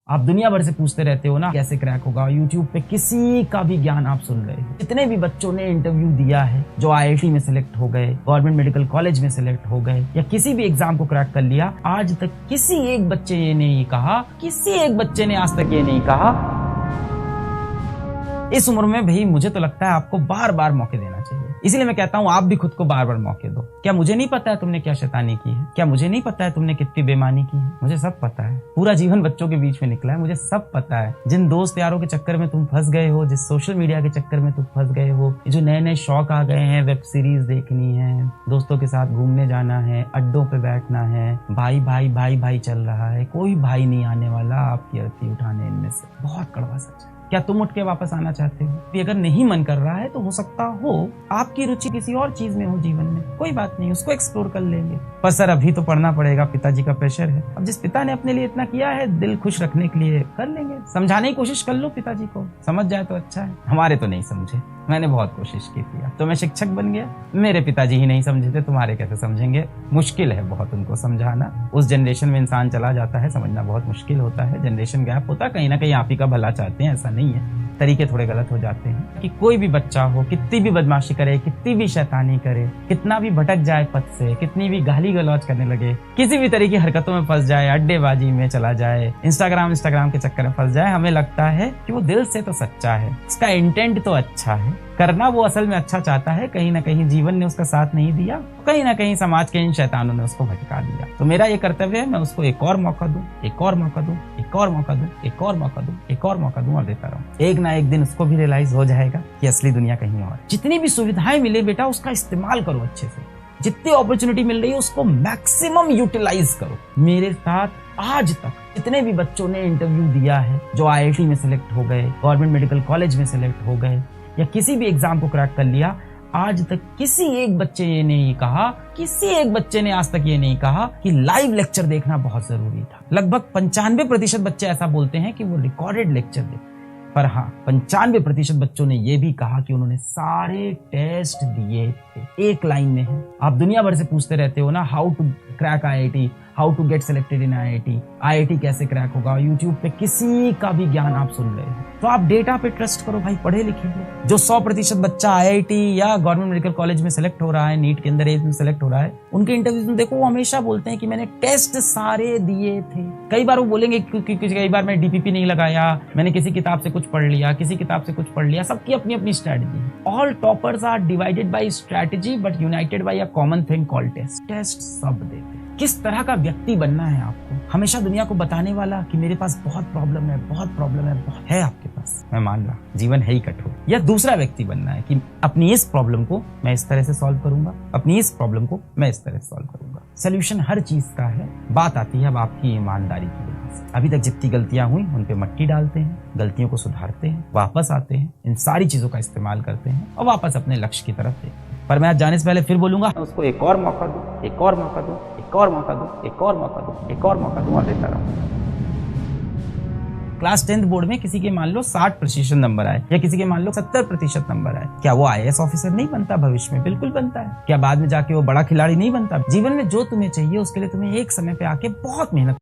आप दुनिया भर से पूछते रहते हो ना कैसे क्रैक होगा। यूट्यूब पे किसी का भी ज्ञान आप सुन रहे हो। जितने भी बच्चों ने इंटरव्यू दिया है, जो आईआईटी में सिलेक्ट हो गए, गवर्नमेंट मेडिकल कॉलेज में सिलेक्ट हो गए या किसी भी एग्जाम को क्रैक कर लिया, आज तक किसी एक बच्चे ने आज तक ये नहीं कहा इस उम्र में भाई मुझे तो लगता है आपको बार बार मौके देना चाहिए। इसीलिए मैं कहता हूं आप भी खुद को बार बार मौके दो। क्या मुझे नहीं पता है तुमने क्या शैतानी की है? क्या मुझे नहीं पता है तुमने कितनी बेईमानी की है? मुझे सब पता है। पूरा जीवन बच्चों के बीच में निकला है, मुझे सब पता है। जिन दोस्त यारों के चक्कर में तुम फंस गए हो, जिस सोशल मीडिया के चक्कर में तुम फंस गए हो, जो नए नए शौक आ गए हैं, वेब सीरीज देखनी है, दोस्तों के साथ घूमने जाना है, अड्डों पे बैठना है, भाई भाई भाई भाई चल रहा है, कोई भाई नहीं आने वाला आपकी अर्थी उठाने इनमें से। बहुत कड़वा सच है। क्या तुम उठ के वापस आना चाहते हो? अगर नहीं मन कर रहा है तो हो सकता हो आपकी रुचि किसी और चीज में हो जीवन में, कोई बात नहीं, उसको एक्सप्लोर कर लेंगे। पर सर अभी तो पढ़ना पड़ेगा, पिताजी का प्रेशर है। अब जिस पिता ने अपने लिए इतना किया है, दिल खुश रखने के लिए कर लेंगे। समझाने की कोशिश कर लो पिताजी को, समझ जाए तो अच्छा है। हमारे तो नहीं समझे, मैंने बहुत कोशिश की थी, तो मैं शिक्षक बन गया। मेरे पिताजी ही नहीं समझे थे, तुम्हारे कैसे समझेंगे? मुश्किल है बहुत उनको समझाना। उस जनरेशन में इंसान चला जाता है, समझना बहुत मुश्किल होता है। जनरेशन गैप होता है, कहीं ना कहीं आप ही का भला चाहते हैं, ऐसा नहीं है, तरीके थोड़े गलत हो जाते हैं। कि कोई भी बच्चा हो, कितनी भी बदमाशी करे, कितनी भी शैतानी करे, कितना भी भटक जाए पथ से, कितनी भी गाली गलौज करने लगे, किसी भी तरह की हरकतों में फंस जाए, अड्डेबाजी में चला जाए, इंस्टाग्राम के चक्कर में फंस जाए, हमें लगता है कि वो दिल से तो सच्चा है, उसका इंटेंट तो अच्छा है, करना वो असल में अच्छा चाहता है। कहीं ना कहीं जीवन ने उसका साथ नहीं दिया, कहीं ना कहीं समाज के इन शैतानों ने उसको भटका दिया। तो मेरा ये कर्तव्य है, मैं उसको एक और मौका दूं, एक और मौका दूं, एक और मौका दूं, एक और मौका दूं, एक और मौका दूं और देता रहूं। एक ना एक दिन उसको भी रियलाइज हो जाएगा कि असली दुनिया कहीं और। जितनी भी सुविधाएं मिले बेटा, उसका इस्तेमाल करो अच्छे से। जितनी अपॉर्चुनिटी मिल रही है उसको मैक्सिमम यूटिलाइज करो। मेरे साथ आज तक जितने भी बच्चों ने इंटरव्यू दिया है, जो आईआईटी में सिलेक्ट हो गए, गवर्नमेंट मेडिकल कॉलेज में सिलेक्ट हो गए या किसी भी एग्जाम को क्रैक कर लिया, आज तक किसी एक बच्चे ने आज तक ये नहीं कहा कि लाइव लेक्चर देखना बहुत जरूरी था। लगभग 95% बच्चे ऐसा बोलते हैं कि वो रिकॉर्डेड लेक्चर देखते, पर हाँ 95% बच्चों ने ये भी कहा कि उन्होंने सारे टेस्ट दिए थे। एक लाइन में है। आप दुनिया भर से पूछते रहते हो ना, how to crack IIT, how to get selected in IIT कैसे क्रैक होगा। यूट्यूब पे किसी का भी ज्ञान आप सुन रहे हो, तो आप डेटा पे ट्रस्ट करो भाई, पढ़े लिखे हो। जो 100% बच्चा आईआईटी या गवर्नमेंट मेडिकल कॉलेज में सिलेक्ट हो रहा है, नीट के अंदर एज में सिलेक्ट हो रहा है, उनके इंटरव्यूज में देखो वो हमेशा बोलते हैं कि मैंने टेस्ट सारे दिए थे। कई बार वो बोलेंगे क्योंकि कई बार मैं डीपीपी नहीं लगाया, मैंने किसी किताब से कुछ पढ़ लिया, किसी किताब से कुछ पढ़ लिया। सबकी अपनी अपनी स्ट्रैटेजी है। All toppers are divided by strategy but united by a common thing called test. Test सब देते हैं। किस तरह का व्यक्ति बनना है आपको? हमेशा दुनिया को बताने वाला कि मेरे पास बहुत प्रॉब्लम है, बहुत प्रॉब्लम है आपके पास, मैं मान रहा, जीवन है ही कठोर। या दूसरा व्यक्ति बनना है कि अपनी इस प्रॉब्लम को मैं इस तरह से सॉल्व करूंगा, अपनी इस प्रॉब्लम को मैं इस तरह से सॉल्व करूंगा। सोल्यूशन हर चीज का है, बात आती है अब आपकी ईमानदारी की वजह से। अभी तक जितनी गलतियां हुई उन पे मट्टी डालते हैं, गलतियों को सुधारते हैं, वापस आते हैं, इन सारी चीजों का इस्तेमाल करते हैं और वापस अपने लक्ष्य की तरफ देखते हैं। पर मैं आज जाने से पहले फिर बोलूंगा, उसको एक और मौका दूं, एक और मौका दूं, एक और मौका दूं, एक और मौका दूं, एक और मौका दूं और देता रहूं। क्लास 10th बोर्ड में किसी के मान लो 60% नंबर आए या किसी के मान लो 70% नंबर आए, क्या वो आईएएस ऑफिसर नहीं बनता भविष्य में? बिल्कुल बनता है। क्या बाद में जाके वो बड़ा खिलाड़ी नहीं बनता? जीवन में जो तुम्हें चाहिए उसके लिए तुम्हें एक समय पे आके बहुत मेहनत